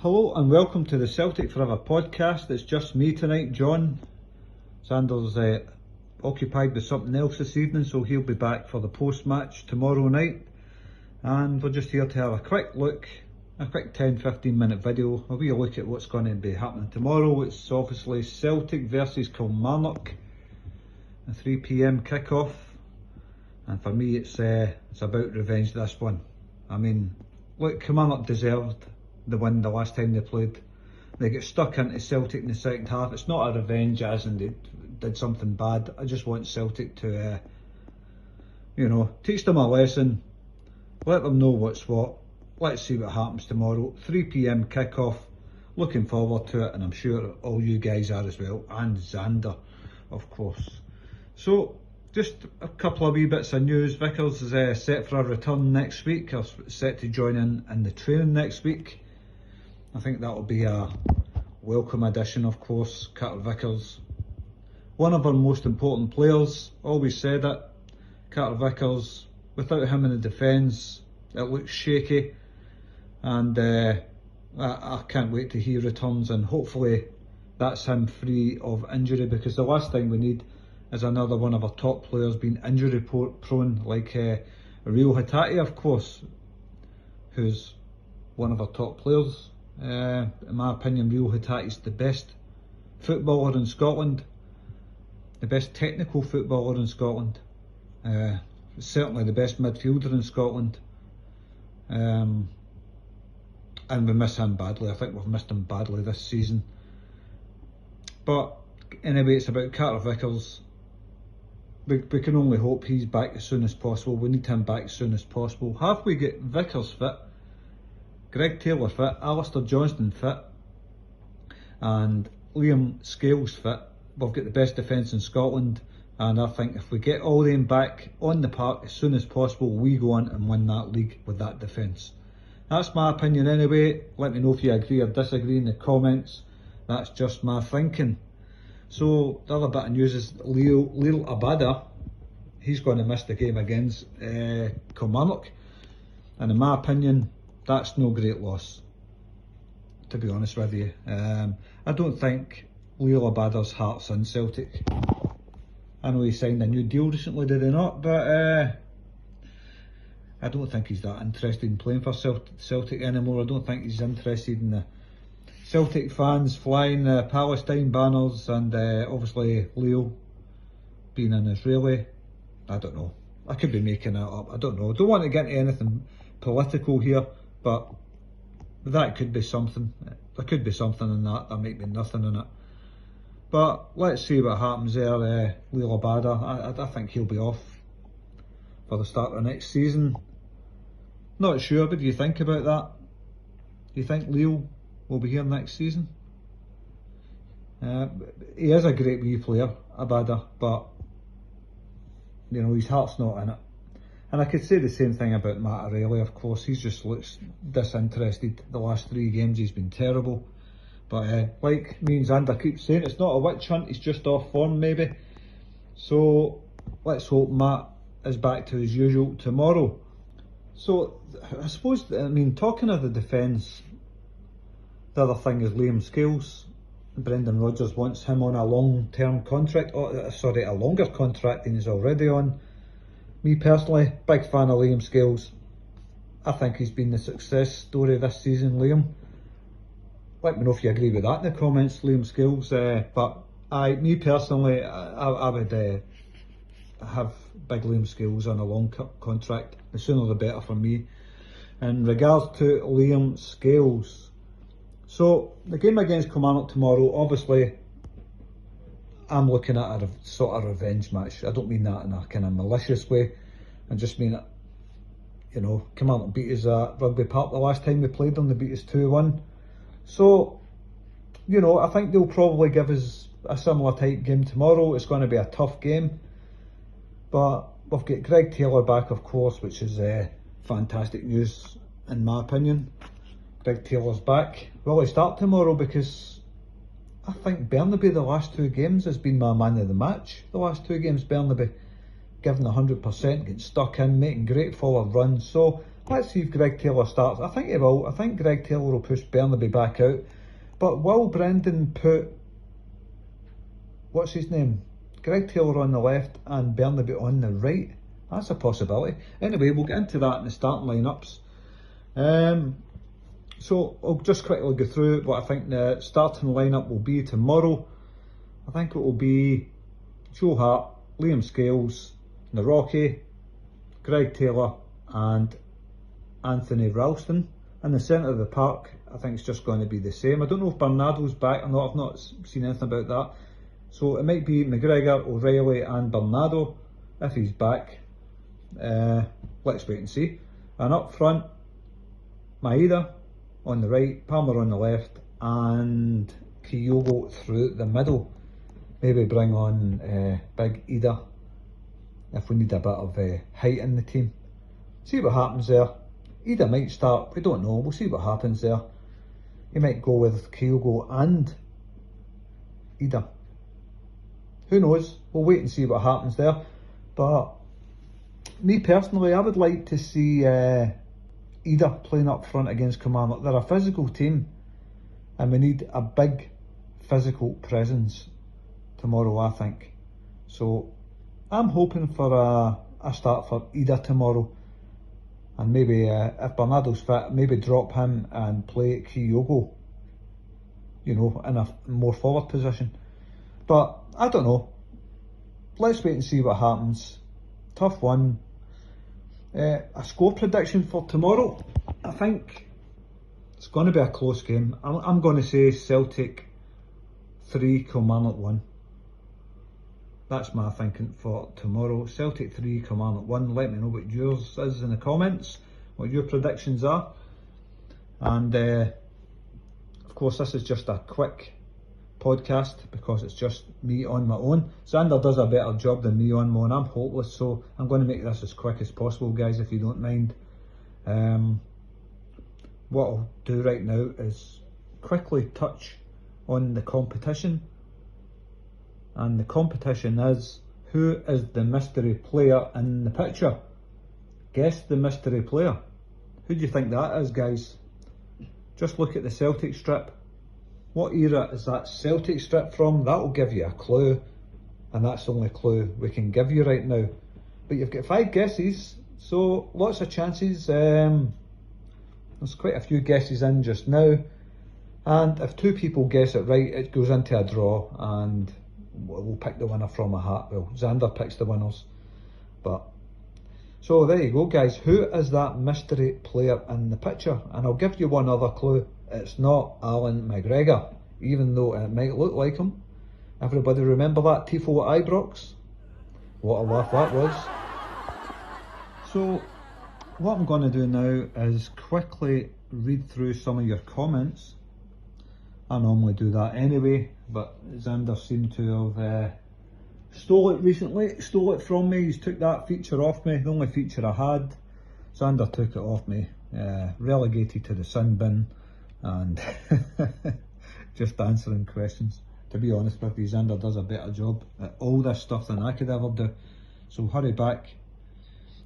Hello and welcome to the Celtic Forever podcast. It's just me tonight, John. Sanders occupied with something else this evening, so he'll be back for the post-match tomorrow night. And we're just here to have a quick 10-15 minute video, a wee look at what's going to be happening tomorrow. It's obviously Celtic versus Kilmarnock, a 3 PM kick-off. And for me it's about revenge, this one. I mean, look, Kilmarnock deserved the win the last time they played. They get stuck into Celtic in the second half. It's not a revenge as in they did something bad. I just want Celtic to, teach them a lesson, let them know what's what. Let's see what happens tomorrow. 3 PM kick-off. Looking forward to it, and I'm sure all you guys are as well, and Xander, of course. So, just a couple of wee bits of news. Vickers is set for a return next week, or set to join in the training next week. I think that'll be a welcome addition, of course. Carter Vickers, one of our most important players, always said it. Carter Vickers, without him in the defence, it looks shaky, and I can't wait till he returns, and hopefully that's him free of injury, because the last thing we need is another one of our top players being injury prone, like Rio Hatate, of course, who's one of our top players. In my opinion, Rio Hatate is the best footballer in Scotland, the best technical footballer in Scotland, certainly the best midfielder in Scotland, and we miss him badly. I think we've missed him badly this season. But anyway, it's about Carter Vickers. We can only hope he's back as soon as possible. We need him back as soon as possible. Have we got Vickers fit, Greg Taylor fit, Alistair Johnston fit, and Liam Scales fit, we've got the best defence in Scotland. And I think if we get all them back on the park as soon as possible, we go on and win that league with that defence. That's my opinion anyway. Let me know if you agree or disagree in the comments. That's just my thinking. So the other bit of news is Lil Abada. He's going to miss the game against Kilmarnock, and in my opinion, that's no great loss, to be honest with you. I don't think Lil Abada's heart's in Celtic. I know he signed a new deal recently, did he not? But I don't think he's that interested in playing for Celtic anymore. I don't think he's interested in the Celtic fans flying the Palestine banners, and obviously Leo being an Israeli. I don't know. I could be making that up. I don't know. I don't want to get into anything political here, but that could be something. There could be something in that. There might be nothing in it. But let's see what happens there. Leo Abada, I think he'll be off for the start of next season. Not sure. What do you think about that? Do you think Leo will be here next season? He is a great wee player, Abada, but his heart's not in it. And I could say the same thing about Matt O'Reilly, of course. He's just looks disinterested. The last 3 games he's been terrible. But like me and Xander keep saying, it's not a witch hunt, he's just off form maybe. So let's hope Matt is back to his usual tomorrow. So I suppose, talking of the defence, the other thing is Liam Scales. Brendan Rodgers wants him on a long-term contract, a longer contract than he's already on. Me personally, big fan of Liam Scales. I think he's been the success story this season, Liam. Let me know if you agree with that in the comments, Liam Scales. But me personally, I would have big Liam Scales on a long contract. The sooner the better for me. In regards to Liam Scales, so the game against Kilmarnock tomorrow, obviously I'm looking at a sort of revenge match. I don't mean that in a kind of malicious way. I just mean it, Kilmarnock beat us at Rugby Park the last time we played them. They beat us 2-1. So, I think they'll probably give us a similar type game tomorrow. It's going to be a tough game. But we've got Greg Taylor back, of course, which is fantastic news in my opinion. Greg Taylor's back. Will he start tomorrow? Because I think Bernabei the last 2 games has been my man of the match. The last 2 games, Bernabei giving 100%, getting stuck in, making great forward runs. So Let's see if Greg Taylor starts. I think he will. I think Greg Taylor will push Bernabei back out. But will Brendan put, what's his name? Greg Taylor on the left and Bernabei on the right? That's a possibility. Anyway, we'll get into that in the starting lineups. So I'll just quickly go through what I think the starting lineup will be tomorrow. I think it will be Joe Hart, Liam Scales, Naroki, Greg Taylor and Anthony Ralston. In the centre of the park, I think it's just going to be the same. I don't know if Bernardo's back or not. I've not seen anything about that. So it might be McGregor, O'Reilly and Bernardo if he's back. Let's wait and see. And up front, Maeda on the right, Palmer on the left and Kyogo through the middle. Maybe bring on Big Ida if we need a bit of height in the team. See what happens there. Ida might start, we don't know, we'll see what happens there. He might go with Kyogo and Ida. Who knows? We'll wait and see what happens there. But me personally, I would like to see Ida playing up front against Kilmarnock. They're a physical team and we need a big physical presence tomorrow, I think. So I'm hoping for a start for Ida tomorrow. And maybe if Bernardo's fit, maybe drop him and play Kyogo, you know, in a more forward position. But I don't know. Let's wait and see what happens. Tough one. A score prediction for tomorrow. I think it's going to be a close game. I'm going to say Celtic 3, Kilmarnock 1. That's my thinking for tomorrow. Celtic 3, Kilmarnock 1. Let me know what yours is in the comments, what your predictions are. And of course, this is just a quick podcast because it's just me on my own. Xander does a better job than me on my own. I'm hopeless, so I'm going to make this as quick as possible, guys, if you don't mind. What I'll do right now is quickly touch on the competition. And the competition is, who is the mystery player in the picture? Guess the mystery player. Who do you think that is, guys? Just look at the Celtic strip. What era is that Celtic strip from? That will give you a clue. And that's the only clue we can give you right now. But you've got 5 guesses, so lots of chances. There's quite a few guesses in just now. And if 2 people guess it right, it goes into a draw and we'll pick the winner from a hat. Well, Xander picks the winners. But so there you go, guys. Who is that mystery player in the picture? And I'll give you one other clue. It's not Alan McGregor, even though it might look like him. Everybody remember that tifo at Ibrox? What a laugh that was. So what I'm going to do now is quickly read through some of your comments. I normally do that anyway, but Xander seemed to have stole it recently, stole it from me. He's took that feature off me, the only feature I had. Xander took it off me, relegated to the sin bin and just answering questions. To be honest with you, Xander does a better job at all this stuff than I could ever do. So hurry back.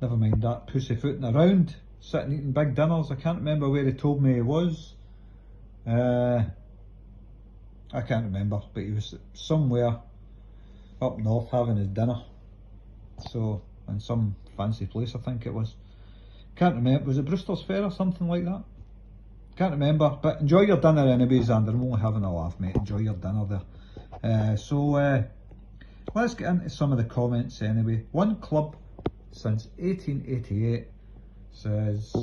Never mind that pussyfooting around, sitting eating big dinners. I can't remember where he told me he was. I can't remember, but he was somewhere up north having his dinner. So, in some fancy place, I think it was. Can't remember, was it Brewster's Fair or something like that? Can't remember, but enjoy your dinner anyway, Xander. I'm only having a laugh, mate. Enjoy your dinner there. Let's get into some of the comments anyway. One club since 1888 says,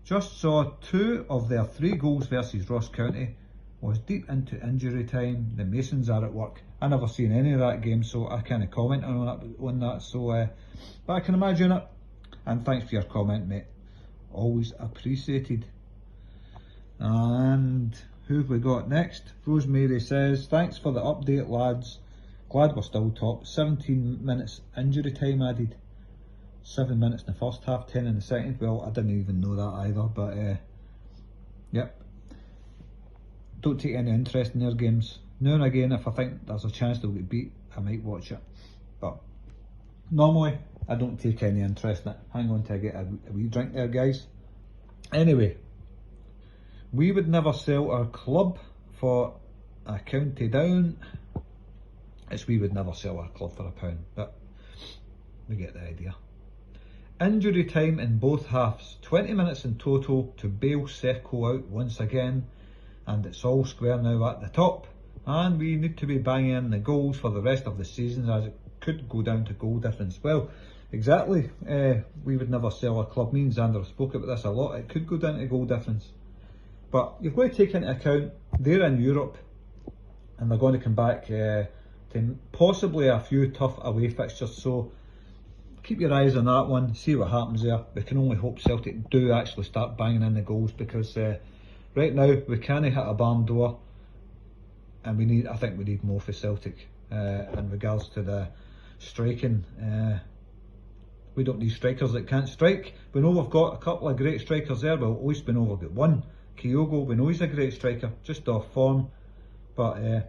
just saw 2 of their 3 goals versus Ross County. Was deep into injury time. The Masons are at work. I never seen any of that game, so I can't comment on that. So, but I can imagine it. And thanks for your comment, mate. Always appreciated. And who have we got next? Rosemary says, thanks for the update, lads. Glad we're still top. 17 minutes injury time added. 7 minutes in the first half, 10 in the second. Well, I didn't even know that either, but yep. Don't take any interest in their games. Now and again, if I think there's a chance they'll get beat, I might watch it. But normally, I don't take any interest in it. Hang on till I get a wee drink there, guys. Anyway, we would never sell our club for a county down. It's we would never sell our club for £1, but we get the idea. Injury time in both halves, 20 minutes in total to bail Serco out once again, and it's all square now at the top, and we need to be banging in the goals for the rest of the season, as it could go down to goal difference. Well, exactly, we would never sell our club. Me and Xander spoke about this a lot. It could go down to goal difference, but you've got to take into account they're in Europe and they're going to come back to possibly a few tough away fixtures, so keep your eyes on that one, see what happens there. We can only hope Celtic do actually start banging in the goals, because right now we can't hit a barn door, and I think we need more for Celtic in regards to the striking. We don't need strikers that can't strike. We know we've got a couple of great strikers there. Well, at least we know we've got one. Kyogo, we know he's a great striker, just off form, but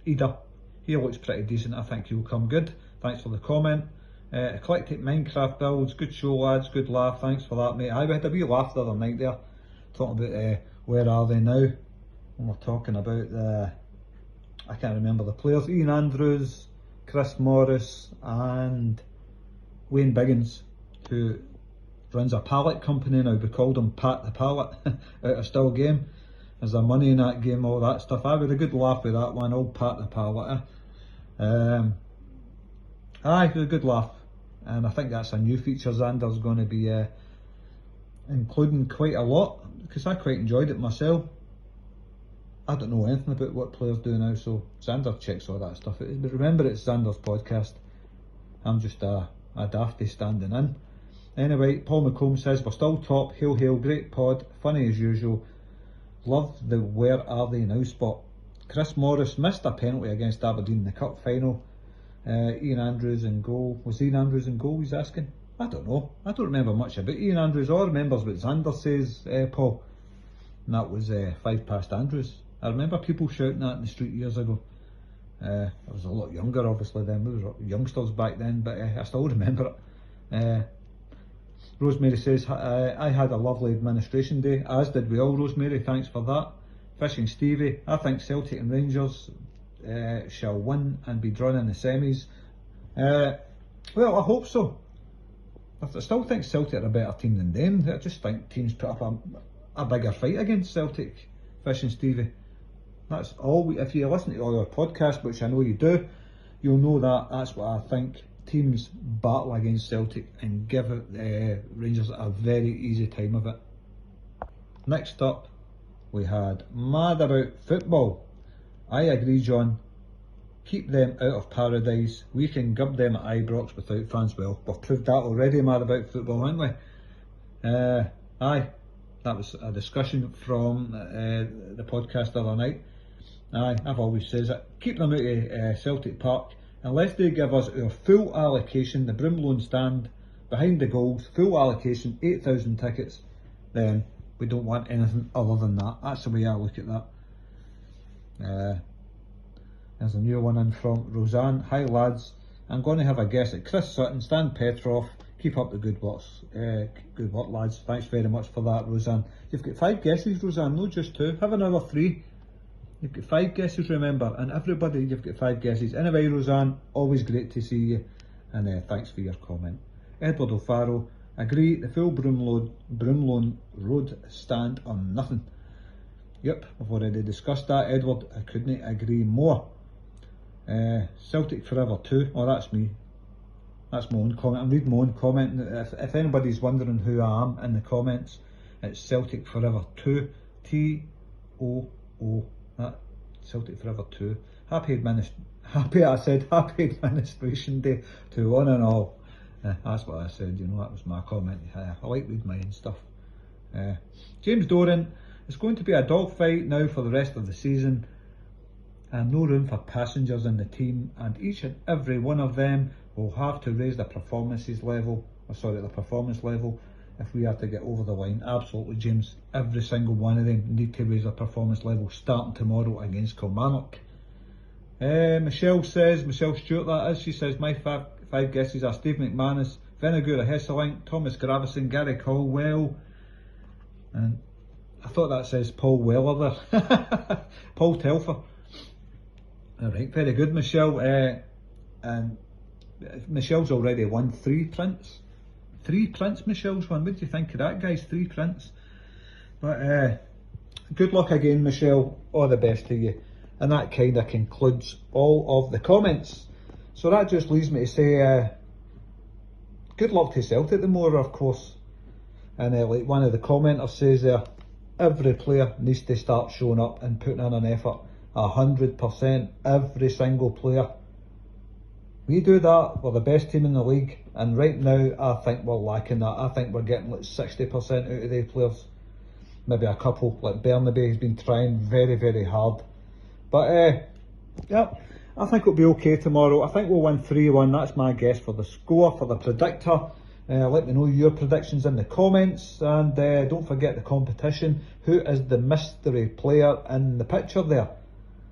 Ida, he looks pretty decent. I think he'll come good. Thanks for the comment. Eclectic Minecraft builds, good show lads, good laugh, thanks for that mate. We had a wee laugh the other night there, talking about where are they now, when we're talking about I can't remember the players, Ian Andrews, Chris Morris and Wayne Biggins, who runs a pallet company now. We called him Pat the Pallet out of Still Game. Is there money in that game, all that stuff? I had a good laugh with that one, old Pat the Pallet. It was a good laugh, and I think that's a new feature Xander's going to be including quite a lot, because I quite enjoyed it myself. I don't know anything about what players do now, so Xander checks all that stuff. But remember, it's Xander's podcast. I'm just a dafty standing in. Anyway, Paul McComb says, we're still top, hail hail, great pod, funny as usual. Love the where are they now spot. Chris Morris missed a penalty against Aberdeen in the cup final. Ian Andrews in goal. Was Ian Andrews in goal, he's asking? I don't know. I don't remember much about Ian Andrews. All I remember is what Xander says, Paul. And that was 5 past Andrews. I remember people shouting that in the street years ago. I was a lot younger obviously then. We were youngsters back then, but I still remember it. Rosemary says, I had a lovely administration day, as did we all, Rosemary, thanks for that. Fishing Stevie, I think Celtic and Rangers shall win and be drawn in the semis. Well, I hope so. I still think Celtic are a better team than them. I just think teams put up a bigger fight against Celtic. Fishing Stevie, that's all. If you listen to all our podcasts, which I know you do, you'll know that's what I think. Teams battle against Celtic and give Rangers a very easy time of it. Next up, we had Mad About Football. I agree, John. Keep them out of paradise. We can gub them at Ibrox without fans. Well, we've proved that already, Mad About Football, haven't we? Aye, that was a discussion from the podcast the other night. Aye, I've always said it. Keep them out of Celtic Park. Unless they give us our full allocation, the Broomloan stand, behind the goals, full allocation, 8,000 tickets, then we don't want anything other than that. That's the way I look at that. There's a new one in from Roseanne. Hi lads, I'm going to have a guess at Chris Sutton, Stan Petrov. Keep up the good work lads. Thanks very much for that, Roseanne. You've got 5 guesses, Roseanne, not just 2. Have another 3. You've got 5 guesses, remember, and everybody, you've got 5 guesses. Anyway, Roseanne, always great to see you, and thanks for your comment. Edward O'Farrell, agree, the full Broomloan Road stand or nothing. Yep, I've already discussed that, Edward, I couldn't agree more. Celtic Forever 2, oh that's me. That's my own comment, I'm reading my own comment. If anybody's wondering who I am in the comments, it's Celtic Forever 2, T-O-O. That Celtic Forever 2. Happy Administration Day to one and all. That's what I said, you know, that was my comment. I like reading my own stuff. James Doran, it's going to be a dogfight now for the rest of the season, and no room for passengers in the team, and each and every one of them will have to raise the performance level if we are to get over the line. Absolutely, James. Every single one of them need to raise their performance level starting tomorrow against Kilmarnock. Michelle Stewart that is, she says, my 5 guesses are Steve McManus, Venagura Hesselink, Thomas Gravison, Gary Caldwell, And I thought that says Paul Weller there. Paul Telfer. Alright, very good, Michelle. And Michelle's already won 3 prints. 3 prints Michelle's won. What do you think of that, guys? 3 prints. But good luck again, Michelle. All the best to you. And that kind of concludes all of the comments. So that just leaves me to say good luck to Celtic tomorrow, of course. And like one of the commenters says there, every player needs to start showing up and putting in an effort. 100%, every single player. We do that, we're the best team in the league, and right now I think we're lacking that. I think we're getting like 60% out of the players. Maybe a couple, like Bernabe has been trying very, very hard. But yeah, I think it'll be okay tomorrow. I think we'll win 3-1, that's my guess for the score, for the predictor. Let me know your predictions in the comments, and don't forget the competition. Who is the mystery player in the picture there?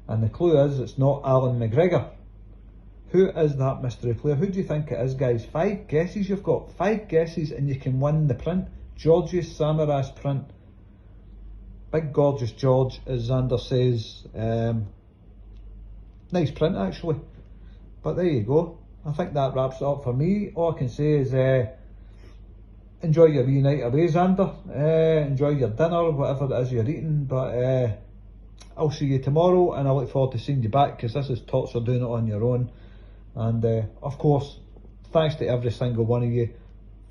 And the clue is, it's not Alan McGregor. Who is that mystery player? Who do you think it is, guys? 5 guesses you've got. 5 guesses and you can win the print. Georgios Samaras print. Big gorgeous George, as Xander says. Nice print actually. But there you go. I think that wraps it up for me. All I can say is enjoy your wee night away, Xander. Enjoy your dinner, whatever it is you're eating. But I'll see you tomorrow, and I look forward to seeing you back, because this is Tots are doing it on your own. And of course, thanks to every single one of you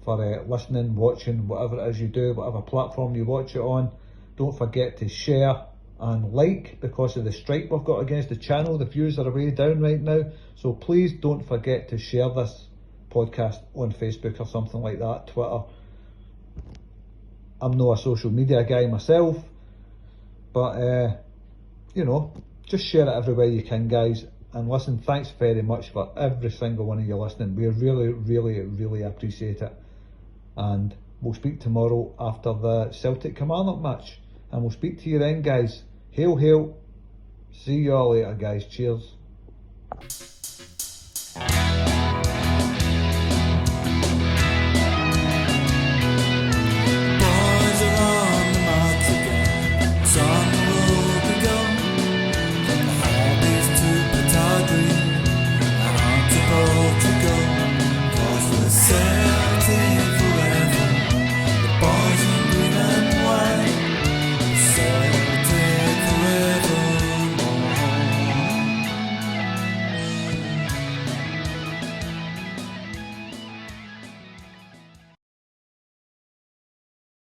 for listening, watching, whatever it is you do, whatever platform you watch it on. Don't forget to share and like, because of the strike we've got against the channel. The views are way down right now, so please don't forget to share this podcast on Facebook or something like that, Twitter. I'm not a social media guy myself, but you know, just share it everywhere you can, guys. And listen, thanks very much for every single one of you listening. We really, really, really appreciate it. And we'll speak tomorrow after the Celtic Kilmarnock match. And we'll speak to you then, guys. Hail, hail. See you all later, guys. Cheers.